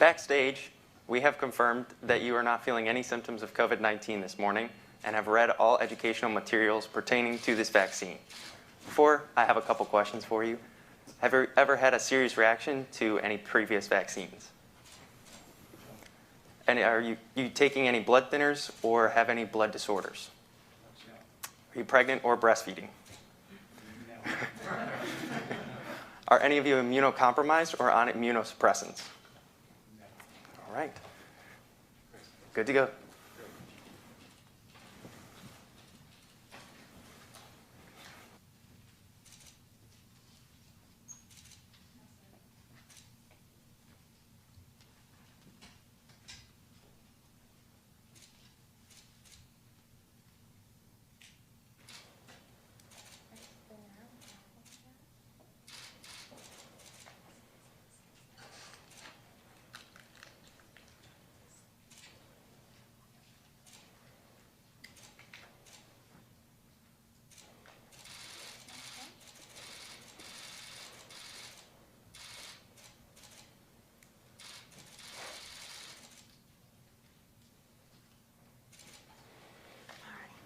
Backstage, we have confirmed that you are not feeling any symptoms of COVID-19 this morning and have read all educational materials pertaining to this vaccine. Before, I have a couple questions for you. Have you ever had a serious reaction to any previous vaccines? And are you taking any blood thinners or have any blood disorders? Are you pregnant or breastfeeding? Are any of you immunocompromised or on immunosuppressants? All right. Good to go.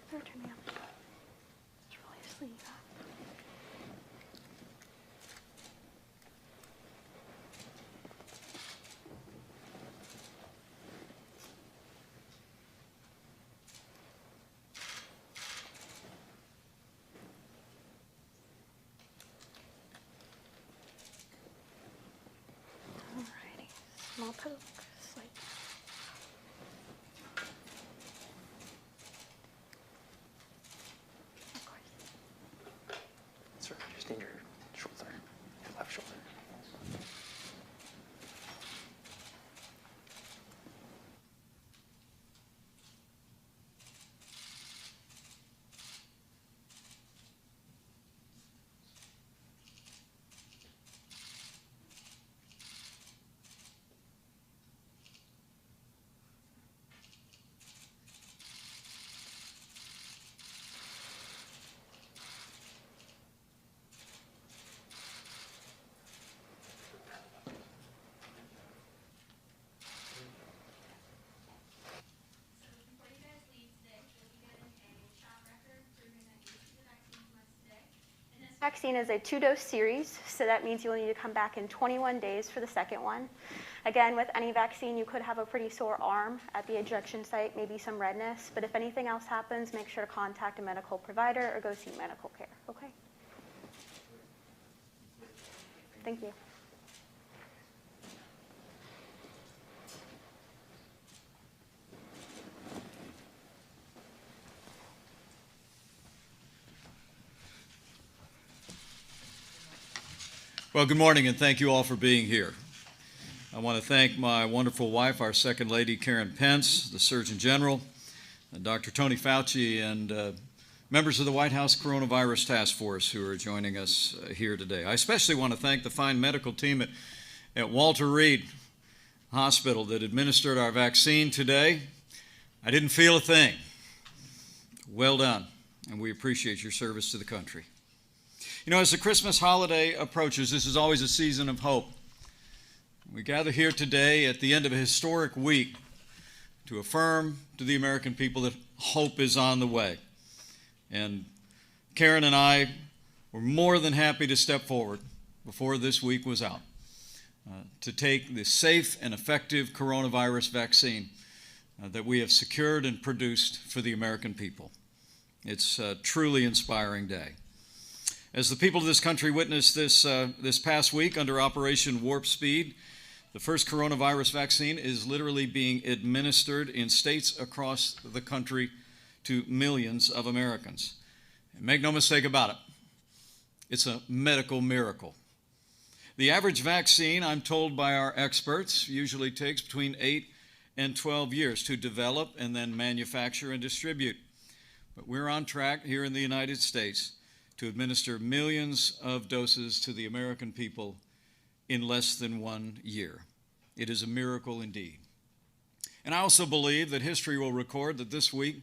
Turn me up. It's really asleep. Alrighty, small poke, sleep. Just need your shoulder, your left shoulder. Vaccine is a 2-dose series, so that means you'll need to come back in 21 days for the second one. Again, with any vaccine, you could have a pretty sore arm at the injection site, maybe some redness, but if anything else happens, make sure to contact a medical provider or go see medical care, okay? Thank you. Well, good morning, and thank you all for being here. I want to thank my wonderful wife, our Second Lady, Karen Pence, the Surgeon General, Dr. Tony Fauci, and members of the White House Coronavirus Task Force who are joining us here today. I especially want to thank the fine medical team at Walter Reed Hospital that administered our vaccine today. I didn't feel a thing. Well done, and we appreciate your service to the country. You know, as the Christmas holiday approaches, this is always a season of hope. We gather here today at the end of a historic week to affirm to the American people that hope is on the way. And Karen and I were more than happy to step forward before this week was out to take the safe and effective coronavirus vaccine that we have secured and produced for the American people. It's a truly inspiring day. As the people of this country witnessed this past week under Operation Warp Speed, the first coronavirus vaccine is literally being administered in states across the country to millions of Americans. And make no mistake about it, it's a medical miracle. The average vaccine, I'm told by our experts, usually takes between 8 and 12 years to develop and then manufacture and distribute. But we're on track here in the United States to administer millions of doses to the American people in less than 1 year. It is a miracle indeed. And I also believe that history will record that this week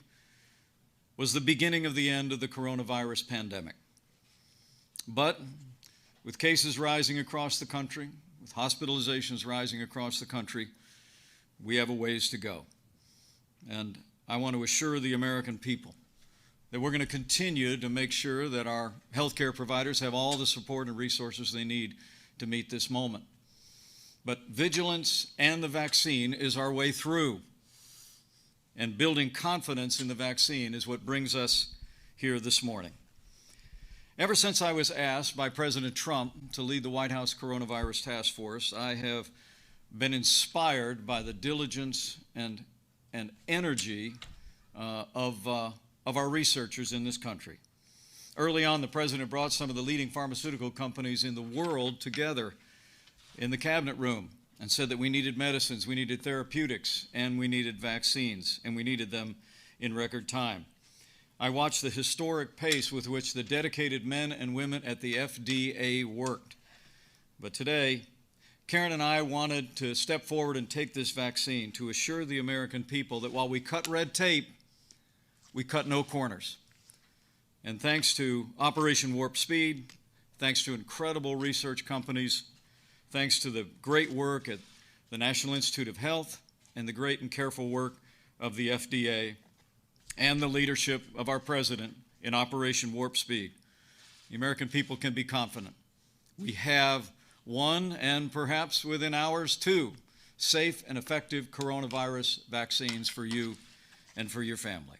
was the beginning of the end of the coronavirus pandemic. But with cases rising across the country, with hospitalizations rising across the country, we have a ways to go. And I want to assure the American people that we're going to continue to make sure that our healthcare providers have all the support and resources they need to meet this moment. But vigilance and the vaccine is our way through. And building confidence in the vaccine is what brings us here this morning. Ever since I was asked by President Trump to lead the White House Coronavirus Task Force, I have been inspired by the diligence and energy of our researchers in this country. Early on, the President brought some of the leading pharmaceutical companies in the world together in the cabinet room and said that we needed medicines, we needed therapeutics, and we needed vaccines, and we needed them in record time. I watched the historic pace with which the dedicated men and women at the FDA worked. But today, Karen and I wanted to step forward and take this vaccine to assure the American people that while we cut red tape, we cut no corners. And thanks to Operation Warp Speed, thanks to incredible research companies, thanks to the great work at the National Institute of Health and the great and careful work of the FDA and the leadership of our President in Operation Warp Speed, the American people can be confident. We have one, and perhaps within hours, two, safe and effective coronavirus vaccines for you and for your family.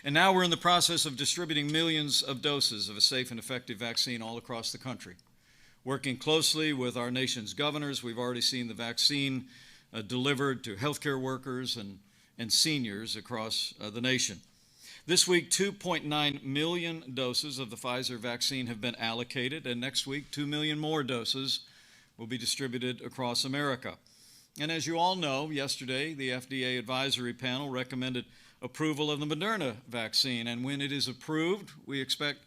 And now we're in the process of distributing millions of doses of a safe and effective vaccine all across the country. Working closely with our nation's governors, we've already seen the vaccine delivered to healthcare workers and seniors across the nation. This week, 2.9 million doses of the Pfizer vaccine have been allocated, and next week, 2 million more doses will be distributed across America. And as you all know, yesterday, the FDA advisory panel recommended approval of the Moderna vaccine, and when it is approved, we expect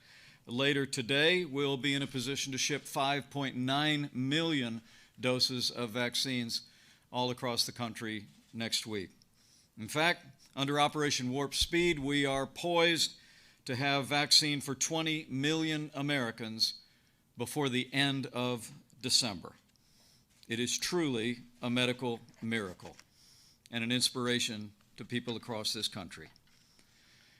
later today we'll be in a position to ship 5.9 million doses of vaccines all across the country next week. In fact, under Operation Warp Speed, we are poised to have vaccine for 20 million Americans before the end of December. It is truly a medical miracle and an inspiration to people across this country.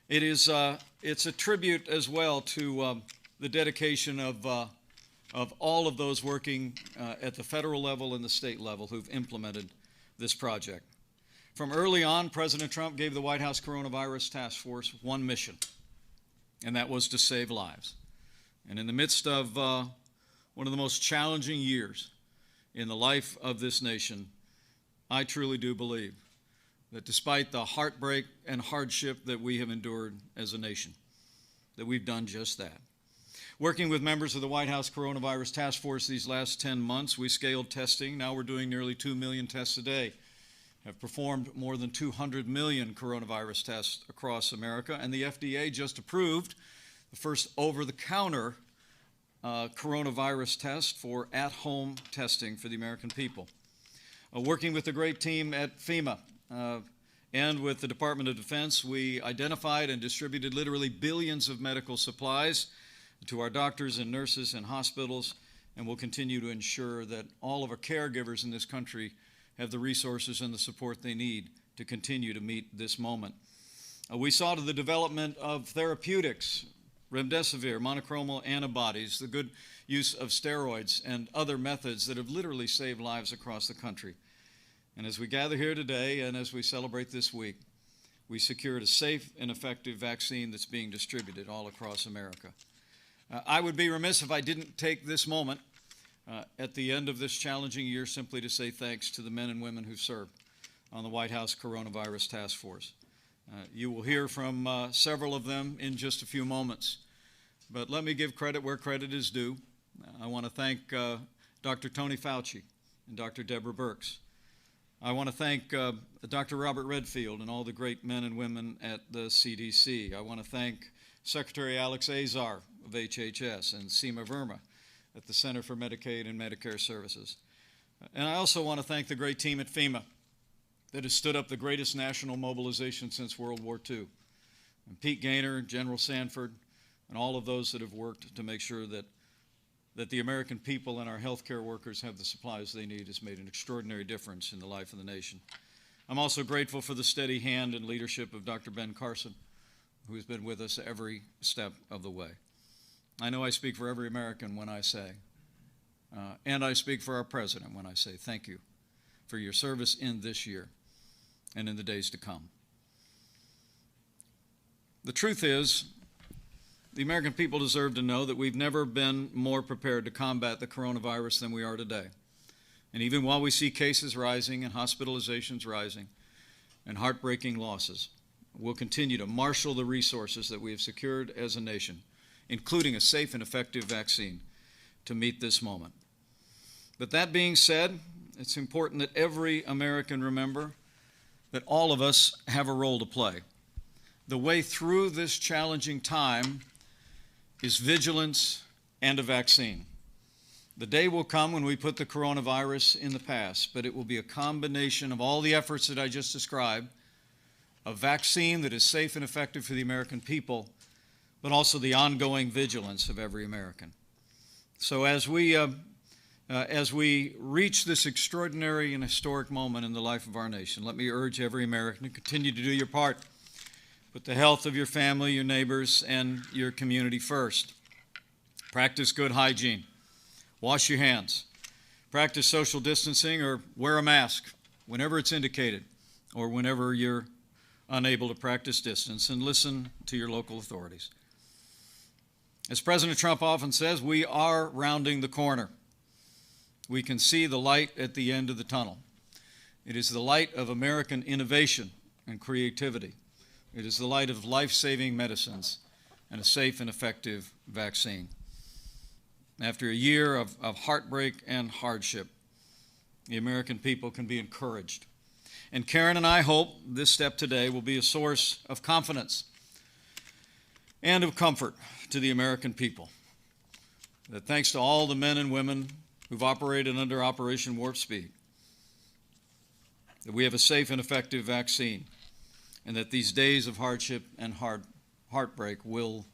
It's a tribute as well to the dedication of all of those working at the federal level and the state level who've implemented this project. From early on, President Trump gave the White House Coronavirus Task Force one mission, and that was to save lives. And in the midst of one of the most challenging years in the life of this nation, I truly do believe that despite the heartbreak and hardship that we have endured as a nation, that we've done just that. Working with members of the White House Coronavirus Task Force these last 10 months, we scaled testing. Now we're doing nearly 2 million tests a day, have performed more than 200 million coronavirus tests across America, and the FDA just approved the first over-the-counter coronavirus test for at-home testing for the American people. Working with the great team at FEMA and with the Department of Defense, we identified and distributed literally billions of medical supplies to our doctors and nurses and hospitals, and will continue to ensure that all of our caregivers in this country have the resources and the support they need to continue to meet this moment. We saw to the development of therapeutics, remdesivir, monoclonal antibodies, the good use of steroids, and other methods that have literally saved lives across the country. And as we gather here today and as we celebrate this week, we secured a safe and effective vaccine that's being distributed all across America. I would be remiss if I didn't take this moment at the end of this challenging year simply to say thanks to the men and women who've served on the White House Coronavirus Task Force. You will hear from several of them in just a few moments. But let me give credit where credit is due. I want to thank Dr. Tony Fauci and Dr. Deborah Birx. I want to thank Dr. Robert Redfield and all the great men and women at the CDC. I want to thank Secretary Alex Azar of HHS and Seema Verma at the Center for Medicaid and Medicare Services. And I also want to thank the great team at FEMA that has stood up the greatest national mobilization since World War II. And Pete Gaynor, General Sanford, and all of those that have worked to make sure that the American people and our healthcare workers have the supplies they need has made an extraordinary difference in the life of the nation. I'm also grateful for the steady hand and leadership of Dr. Ben Carson, who has been with us every step of the way. I know I speak for every American when I say, and I speak for our president when I say thank you for your service in this year and in the days to come. The truth is, the American people deserve to know that we've never been more prepared to combat the coronavirus than we are today. And even while we see cases rising and hospitalizations rising and heartbreaking losses, we'll continue to marshal the resources that we have secured as a nation, including a safe and effective vaccine, to meet this moment. But that being said, it's important that every American remember that all of us have a role to play. The way through this challenging time is vigilance and a vaccine. The day will come when we put the coronavirus in the past, but it will be a combination of all the efforts that I just described, a vaccine that is safe and effective for the American people, but also the ongoing vigilance of every American. So as we reach this extraordinary and historic moment in the life of our nation, let me urge every American to continue to do your part. Put the health of your family, your neighbors, and your community first. Practice good hygiene. Wash your hands. Practice social distancing or wear a mask whenever it's indicated or whenever you're unable to practice distance, and listen to your local authorities. As President Trump often says, we are rounding the corner. We can see the light at the end of the tunnel. It is the light of American innovation and creativity. It is the light of life-saving medicines and a safe and effective vaccine. After a year of heartbreak and hardship, the American people can be encouraged. And Karen and I hope this step today will be a source of confidence and of comfort to the American people. That thanks to all the men and women who've operated under Operation Warp Speed, that we have a safe and effective vaccine, and that these days of hardship and heartbreak will,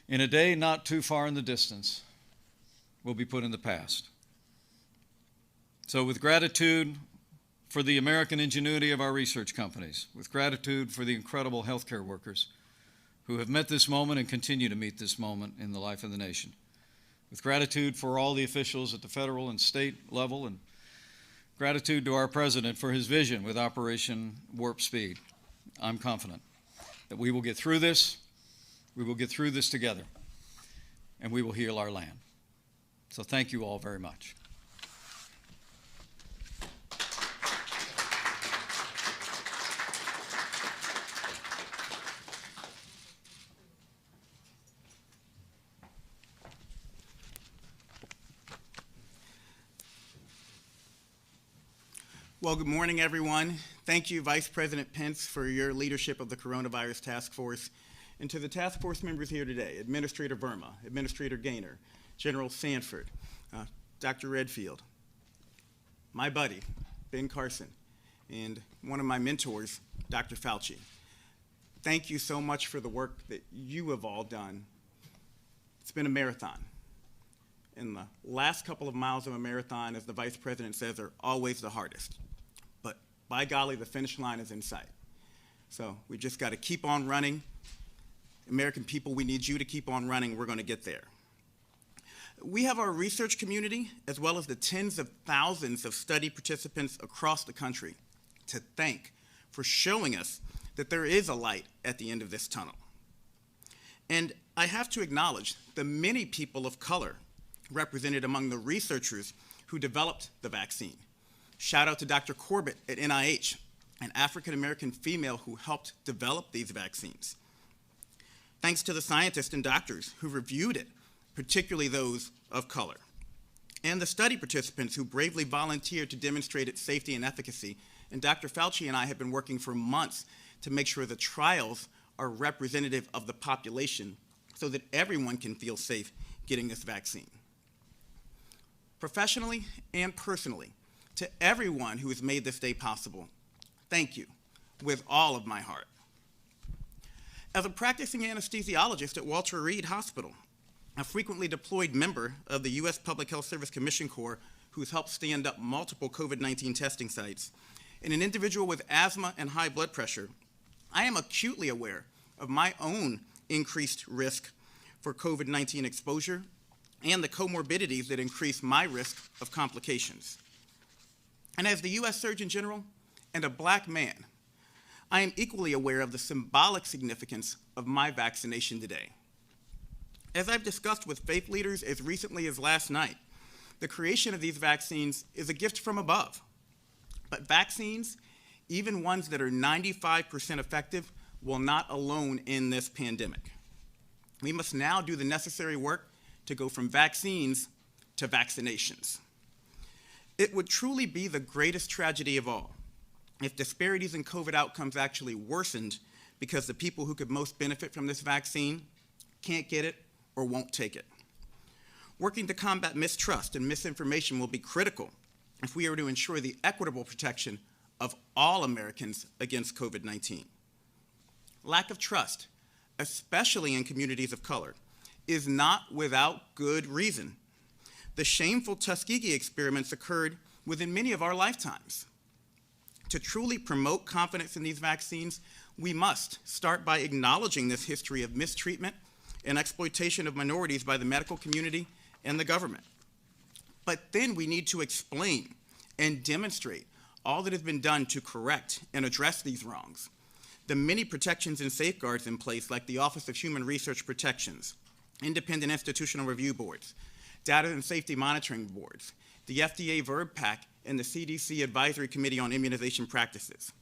in a day not too far in the distance, will be put in the past. So with gratitude for the American ingenuity of our research companies, with gratitude for the incredible healthcare workers who have met this moment and continue to meet this moment in the life of the nation, with gratitude for all the officials at the federal and state level, and gratitude to our president for his vision with Operation Warp Speed, I'm confident that we will get through this, together, and we will heal our land. So thank you all very much. Well, good morning, everyone. Thank you, Vice President Pence, for your leadership of the Coronavirus Task Force. And to the task force members here today, Administrator Verma, Administrator Gaynor, General Sanford, Dr. Redfield, my buddy, Ben Carson, and one of my mentors, Dr. Fauci. Thank you so much for the work that you have all done. It's been a marathon. And the last couple of miles of a marathon, as the Vice President says, are always the hardest. But by golly, the finish line is in sight. So we just got to keep on running. American people, we need you to keep on running. We're going to get there. We have our research community, as well as the tens of thousands of study participants across the country, to thank for showing us that there is a light at the end of this tunnel. And I have to acknowledge the many people of color represented among the researchers who developed the vaccine. Shout out to Dr. Corbett at NIH, an African-American female who helped develop these vaccines. Thanks to the scientists and doctors who reviewed it, particularly those of color, and the study participants who bravely volunteered to demonstrate its safety and efficacy. And Dr. Fauci and I have been working for months to make sure the trials are representative of the population so that everyone can feel safe getting this vaccine. Professionally and personally, to everyone who has made this day possible, thank you with all of my heart. As a practicing anesthesiologist at Walter Reed Hospital, a frequently deployed member of the U.S. Public Health Service Commission Corps who's helped stand up multiple COVID-19 testing sites, and an individual with asthma and high blood pressure, I am acutely aware of my own increased risk for COVID-19 exposure and the comorbidities that increase my risk of complications. And as the U.S. Surgeon General and a Black man, I am equally aware of the symbolic significance of my vaccination today. As I've discussed with faith leaders as recently as last night, the creation of these vaccines is a gift from above. But vaccines, even ones that are 95% effective, will not alone end this pandemic. We must now do the necessary work to go from vaccines to vaccinations. It would truly be the greatest tragedy of all if disparities in COVID outcomes actually worsened because the people who could most benefit from this vaccine can't get it or won't take it. Working to combat mistrust and misinformation will be critical if we are to ensure the equitable protection of all Americans against COVID-19. Lack of trust, especially in communities of color, is not without good reason. The shameful Tuskegee experiments occurred within many of our lifetimes. To truly promote confidence in these vaccines, we must start by acknowledging this history of mistreatment and exploitation of minorities by the medical community and the government. But then we need to explain and demonstrate all that has been done to correct and address these wrongs. The many protections and safeguards in place, like the Office of Human Research Protections, independent institutional review boards, data and safety monitoring boards, the FDA VERB PAC, and the CDC Advisory Committee on Immunization Practices.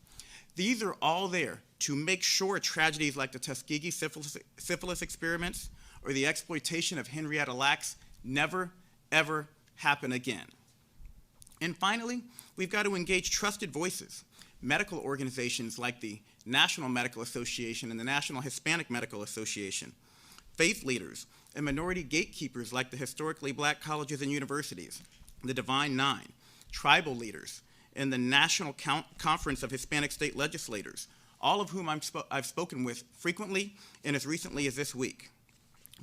These are all there to make sure tragedies like the Tuskegee syphilis experiments or the exploitation of Henrietta Lacks never, ever happen again. And finally, we've got to engage trusted voices, medical organizations like the National Medical Association and the National Hispanic Medical Association, faith leaders, and minority gatekeepers like the historically Black colleges and universities, the Divine Nine, tribal leaders, and the National Conference of Hispanic State Legislators, all of whom I've spoken with frequently and as recently as this week.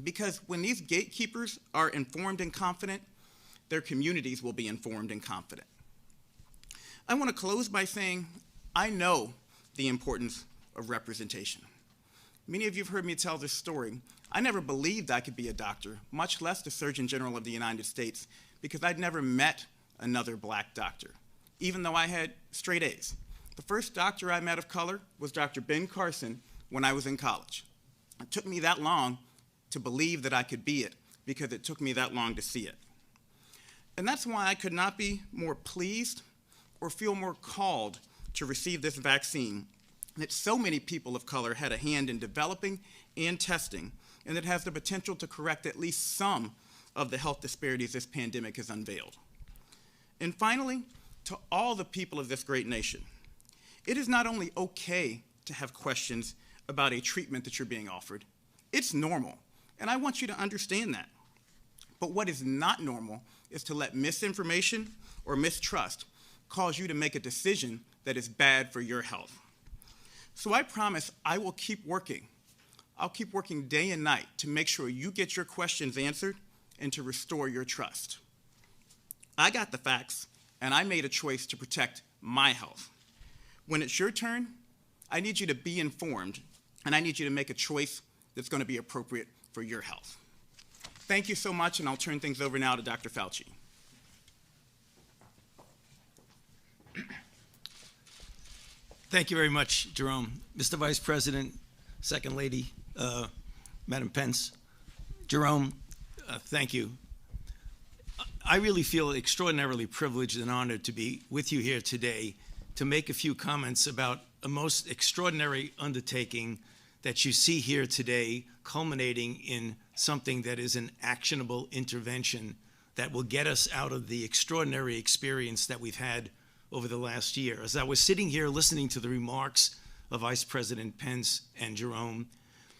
Because when these gatekeepers are informed and confident, their communities will be informed and confident. I want to close by saying I know the importance of representation. Many of you have heard me tell this story. I never believed I could be a doctor, much less the Surgeon General of the United States, because I'd never met another Black doctor, even though I had straight A's. The first doctor I met of color was Dr. Ben Carson when I was in college. It took me that long to believe that I could be it because it took me that long to see it. And that's why I could not be more pleased or feel more called to receive this vaccine that so many people of color had a hand in developing and testing, and that has the potential to correct at least some of the health disparities this pandemic has unveiled. And finally, to all the people of this great nation, it is not only okay to have questions about a treatment that you're being offered, it's normal, and I want you to understand that. But what is not normal is to let misinformation or mistrust cause you to make a decision that is bad for your health. So I promise I will keep working. I'll keep working day and night to make sure you get your questions answered and to restore your trust. I got the facts, and I made a choice to protect my health. When it's your turn, I need you to be informed, and I need you to make a choice that's going to be appropriate for your health. Thank you so much, and I'll turn things over now to Dr. Fauci. Thank you very much, Jerome. Mr. Vice President, Second Lady, Madam Pence, Jerome, thank you. I really feel extraordinarily privileged and honored to be with you here today to make a few comments about a most extraordinary undertaking that you see here today, culminating in something that is an actionable intervention that will get us out of the extraordinary experience that we've had over the last year. As I was sitting here listening to the remarks of Vice President Pence and Jerome,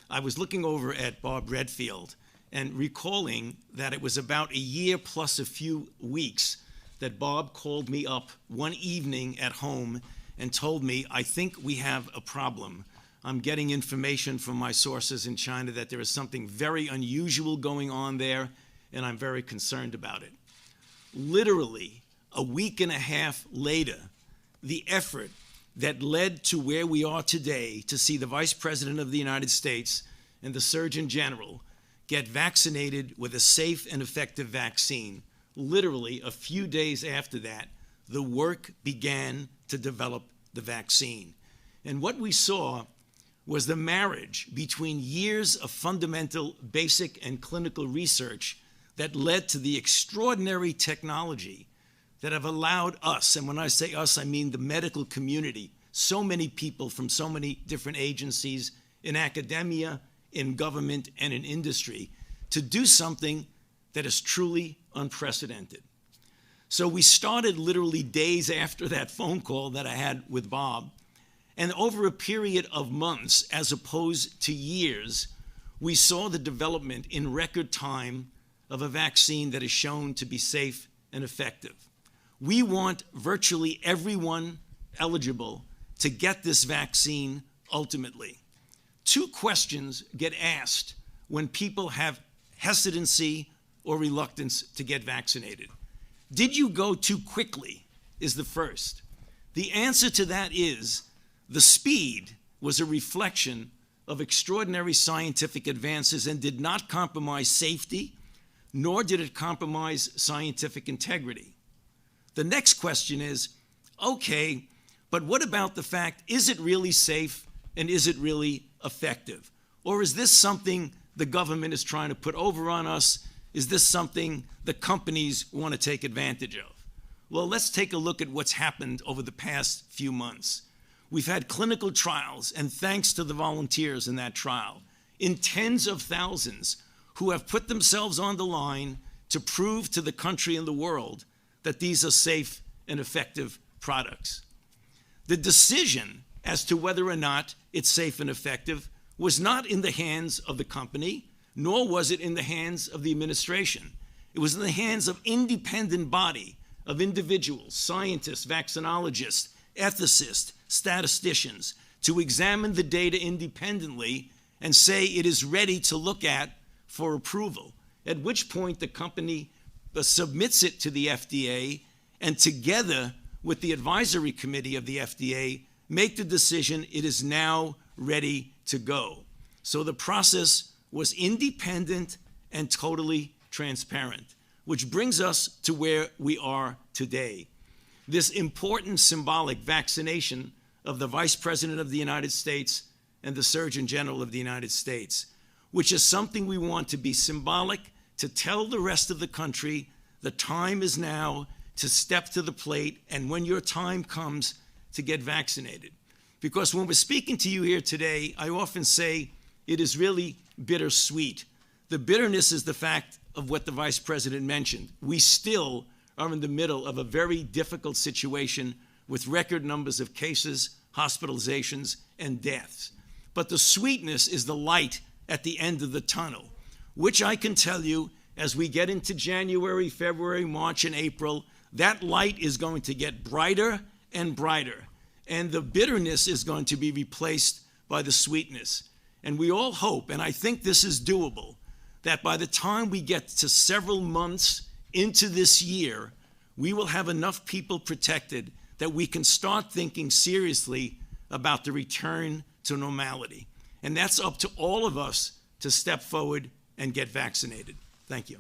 I was looking over at Bob Redfield and recalling that it was about a year plus a few weeks that Bob called me up one evening at home and told me, I think we have a problem. I'm getting information from my sources in China that there is something very unusual going on there, and I'm very concerned about it. Literally, a week and a half later, the effort that led to where we are today, to see the Vice President of the United States and the Surgeon General get vaccinated with a safe and effective vaccine. Literally a few days after that, the work began to develop the vaccine. And what we saw was the marriage between years of fundamental, basic, and clinical research that led to the extraordinary technology that have allowed us, and when I say us, I mean the medical community, so many people from so many different agencies in academia, in government, and in industry, to do something that is truly unprecedented. So we started literally days after that phone call that I had with Bob, and over a period of months, as opposed to years, we saw the development in record time of a vaccine that is shown to be safe and effective. We want virtually everyone eligible to get this vaccine ultimately. Two questions get asked when people have hesitancy or reluctance to get vaccinated. Did you go too quickly is the first. The answer to that is the speed was a reflection of extraordinary scientific advances and did not compromise safety, nor did it compromise scientific integrity. The next question is, okay, but what about the fact, is it really safe and is it really effective? Or is this something the government is trying to put over on us? Is this something the companies want to take advantage of? Well, let's take a look at what's happened over the past few months. We've had clinical trials, and thanks to the volunteers in that trial, in tens of thousands who have put themselves on the line to prove to the country and the world that these are safe and effective products. The decision as to whether or not it's safe and effective was not in the hands of the company, nor was it in the hands of the administration. It was in the hands of independent body of individuals, scientists, vaccinologists, ethicists, statisticians, to examine the data independently and say it is ready to look at for approval, at which point the company submits it to the FDA, and together with the advisory committee of the FDA, make the decision it is now ready to go. So the process was independent and totally transparent, which brings us to where we are today. This important symbolic vaccination of the Vice President of the United States and the Surgeon General of the United States, which is something we want to be symbolic, to tell the rest of the country the time is now to step to the plate, and when your time comes, to get vaccinated. Because when we're speaking to you here today, I often say it is really bittersweet. The bitterness is the fact of what the Vice President mentioned. We still are in the middle of a very difficult situation with record numbers of cases, hospitalizations, and deaths. But the sweetness is the light at the end of the tunnel, which I can tell you, as we get into January, February, March, and April, that light is going to get brighter and brighter, and the bitterness is going to be replaced by the sweetness. And we all hope, and I think this is doable, that by the time we get to several months into this year, we will have enough people protected that we can start thinking seriously about the return to normality. And that's up to all of us to step forward and get vaccinated. Thank you.